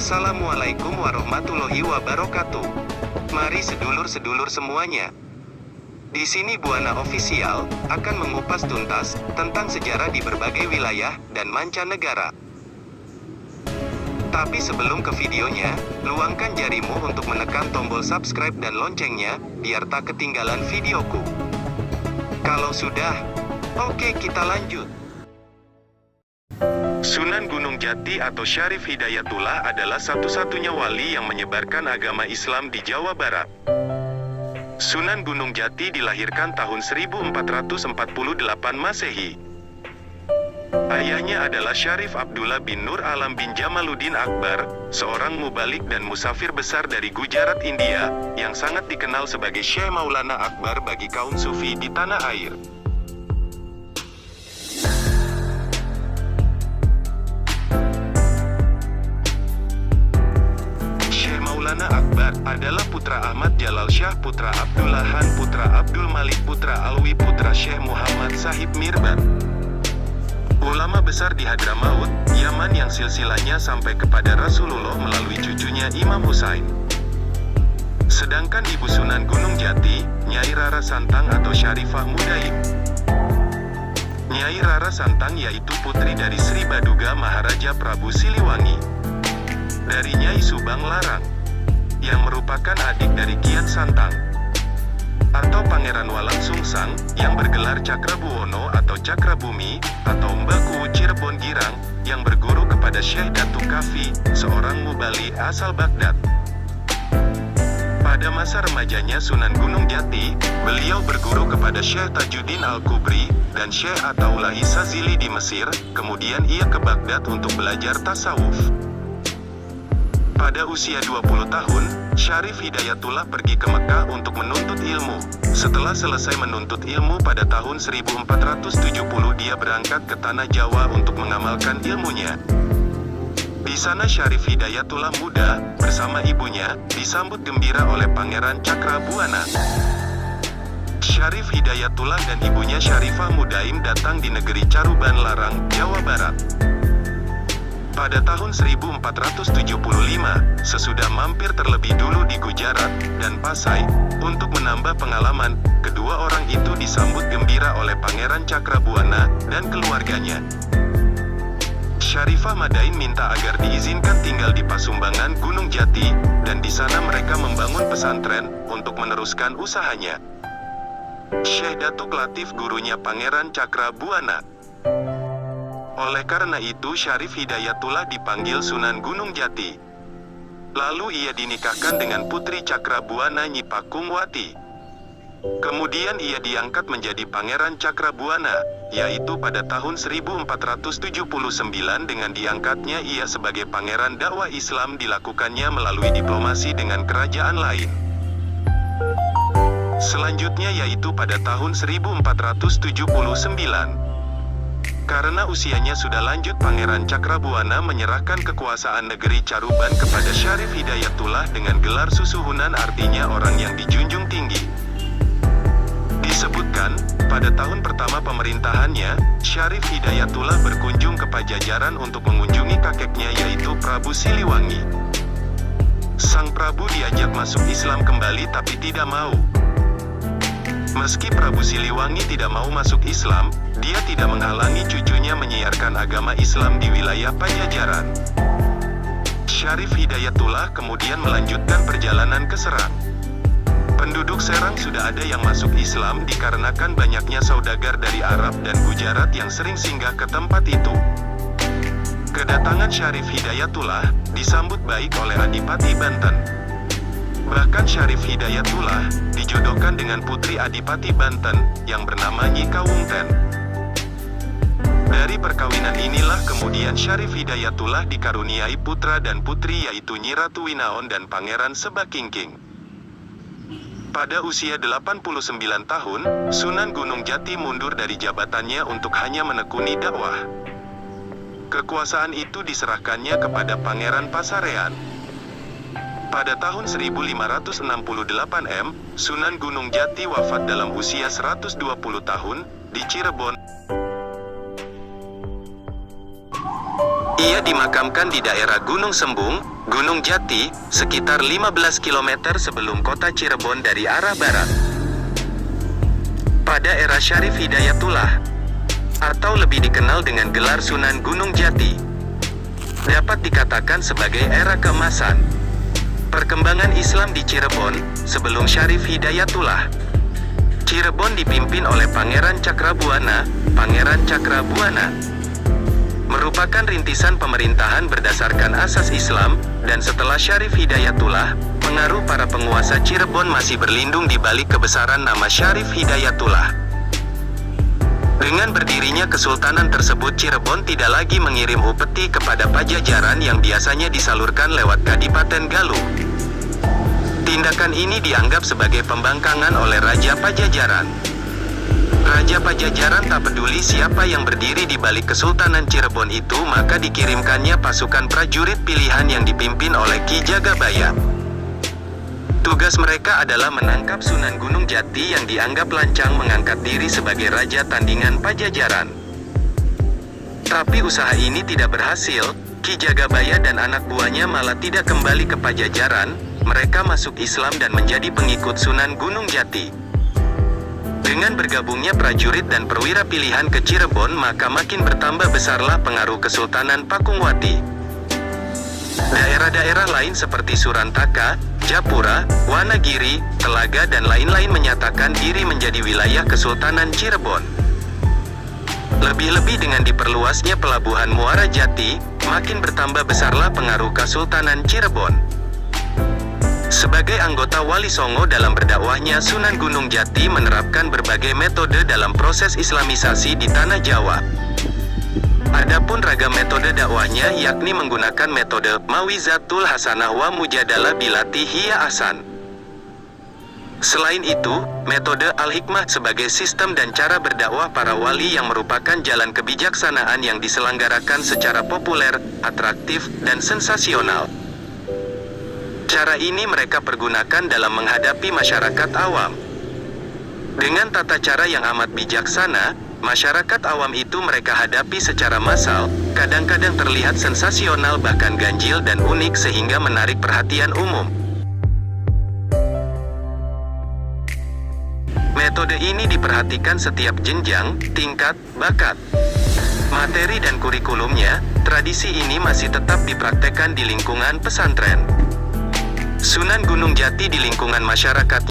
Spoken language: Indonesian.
Assalamualaikum warahmatullahi wabarakatuh. Mari sedulur-sedulur semuanya. Di sini Buana Official akan mengupas tuntas tentang sejarah di berbagai wilayah dan mancanegara. Tapi sebelum ke videonya, luangkan jarimu untuk menekan tombol subscribe dan loncengnya, biar tak ketinggalan videoku. Kalau sudah, oke kita lanjut. Sunan Gunung Jati atau Syarif Hidayatullah adalah satu-satunya wali yang menyebarkan agama Islam di Jawa Barat. Sunan Gunung Jati dilahirkan tahun 1448 Masehi. Ayahnya adalah Syarif Abdullah bin Nur Alam bin Jamaluddin Akbar, seorang mubalik dan musafir besar dari Gujarat, India, yang sangat dikenal sebagai Syekh Maulana Akbar bagi kaum sufi di tanah air. Maulana Akbar adalah putra Ahmad Jalal Shah, putra Abdullah Han, putra Abdul Malik, putra Alwi, putra Syekh Muhammad Sahib Mirbar. Ulama besar di Hadramaut, Yaman yang silsilahnya sampai kepada Rasulullah melalui cucunya Imam Husain. Sedangkan ibu Sunan Gunung Jati, Nyai Rara Santang atau Syarifah Mudaim. Nyai Rara Santang yaitu putri dari Sri Baduga Maharaja Prabu Siliwangi. Dari Nyai Subang Larang, yang merupakan adik dari Kian Santang, atau Pangeran Walang Sungsang, yang bergelar Cakrabuwono atau Cakrabumi, atau Mbaku Cirebon Girang, yang berguru kepada Syekh Datuk Kafi, seorang mubali asal Baghdad. Pada masa remajanya Sunan Gunung Jati, beliau berguru kepada Syekh Tajuddin Al-Kubri, dan Syekh Ataullah Isazili di Mesir, kemudian ia ke Baghdad untuk belajar tasawuf. Pada usia 20 tahun, Syarif Hidayatullah pergi ke Mekah untuk menuntut ilmu. Setelah selesai menuntut ilmu pada tahun 1470 dia berangkat ke Tanah Jawa untuk mengamalkan ilmunya. Di sana Syarif Hidayatullah muda, bersama ibunya, disambut gembira oleh Pangeran Cakrabuana. Syarif Hidayatullah dan ibunya Syarifah Mudaim datang di negeri Caruban Larang, Jawa Barat. Pada tahun 1475, sesudah mampir terlebih dulu di Gujarat dan Pasai, untuk menambah pengalaman, kedua orang itu disambut gembira oleh Pangeran Cakrabuana dan keluarganya. Syarifah Madain minta agar diizinkan tinggal di Pasumbangan Gunung Jati, dan di sana mereka membangun pesantren untuk meneruskan usahanya. Syekh Datuk Latif gurunya Pangeran Cakrabuana. Oleh karena itu Syarif Hidayatullah dipanggil Sunan Gunung Jati. Lalu ia dinikahkan dengan Putri Cakrabuana Nyi Pakungwati. Kemudian ia diangkat menjadi Pangeran Cakrabuana, yaitu pada tahun 1479 dengan diangkatnya ia sebagai Pangeran dakwah Islam dilakukannya melalui diplomasi dengan kerajaan lain. Selanjutnya yaitu pada tahun 1479. Karena usianya sudah lanjut, Pangeran Cakrabuana menyerahkan kekuasaan negeri Caruban kepada Syarif Hidayatullah dengan gelar Susuhunan, artinya orang yang dijunjung tinggi. Disebutkan, pada tahun pertama pemerintahannya, Syarif Hidayatullah berkunjung ke Pajajaran untuk mengunjungi kakeknya yaitu Prabu Siliwangi. Sang Prabu diajak masuk Islam kembali tapi tidak mau. Meski Prabu Siliwangi tidak mau masuk Islam, dia tidak menghalangi cucunya menyiarkan agama Islam di wilayah Pajajaran. Syarif Hidayatullah kemudian melanjutkan perjalanan ke Serang. Penduduk Serang sudah ada yang masuk Islam dikarenakan banyaknya saudagar dari Arab dan Gujarat yang sering singgah ke tempat itu. Kedatangan Syarif Hidayatullah disambut baik oleh Adipati Banten. Bahkan Syarif Hidayatullah dijodohkan dengan putri Adipati Banten yang bernama Nyi Kawungten. Dari perkawinan inilah kemudian Syarif Hidayatullah dikaruniai putra dan putri yaitu Nyi Ratu Winaon dan Pangeran Sebakingking. Pada usia 89 tahun, Sunan Gunung Jati mundur dari jabatannya untuk hanya menekuni dakwah. Kekuasaan itu diserahkannya kepada Pangeran Pasarean. Pada tahun 1568 Sunan Gunung Jati wafat dalam usia 120 tahun, di Cirebon. Ia dimakamkan di daerah Gunung Sembung, Gunung Jati, sekitar 15 km sebelum kota Cirebon dari arah barat. Pada era Syarif Hidayatullah, atau lebih dikenal dengan gelar Sunan Gunung Jati, dapat dikatakan sebagai era keemasan perkembangan Islam di Cirebon, sebelum Syarif Hidayatullah. Cirebon dipimpin oleh Pangeran Cakrabuana. Pangeran Cakrabuana merupakan rintisan pemerintahan berdasarkan asas Islam, dan setelah Syarif Hidayatullah, pengaruh para penguasa Cirebon masih berlindung di balik kebesaran nama Syarif Hidayatullah. Dengan berdirinya kesultanan tersebut, Cirebon tidak lagi mengirim upeti kepada Pajajaran yang biasanya disalurkan lewat Kadipaten Galuh. Tindakan ini dianggap sebagai pembangkangan oleh Raja Pajajaran. Raja Pajajaran tak peduli siapa yang berdiri di balik Kesultanan Cirebon itu, maka dikirimkannya pasukan prajurit pilihan yang dipimpin oleh Ki Jagabaya. Tugas mereka adalah menangkap Sunan Gunung Jati yang dianggap lancang mengangkat diri sebagai raja tandingan Pajajaran. Tapi usaha ini tidak berhasil. Ki Jagabaya dan anak buahnya malah tidak kembali ke Pajajaran. Mereka masuk Islam dan menjadi pengikut Sunan Gunung Jati. Dengan bergabungnya prajurit dan perwira pilihan ke Cirebon, maka makin bertambah besarlah pengaruh Kesultanan Pakungwati. Daerah-daerah lain seperti Surantaka, Japura, Wanagiri, Telaga dan lain-lain menyatakan diri menjadi wilayah Kesultanan Cirebon. Lebih-lebih dengan diperluasnya pelabuhan Muara Jati, makin bertambah besarlah pengaruh Kesultanan Cirebon. Sebagai anggota Wali Songo dalam berdakwahnya, Sunan Gunung Jati menerapkan berbagai metode dalam proses Islamisasi di Tanah Jawa. Adapun ragam metode dakwahnya yakni menggunakan metode Mawizatul Hasanah wa Mujadalah Bilati Hiya Ahsan. Selain itu, metode Al-Hikmah sebagai sistem dan cara berdakwah para wali yang merupakan jalan kebijaksanaan yang diselenggarakan secara populer, atraktif, dan sensasional. Cara ini mereka pergunakan dalam menghadapi masyarakat awam. Dengan tata cara yang amat bijaksana, masyarakat awam itu mereka hadapi secara massal, kadang-kadang terlihat sensasional bahkan ganjil dan unik sehingga menarik perhatian umum. Metode ini diperhatikan setiap jenjang, tingkat, bakat, materi dan kurikulumnya. Tradisi ini masih tetap dipraktekkan di lingkungan pesantren Sunan Gunung Jati di lingkungan masyarakat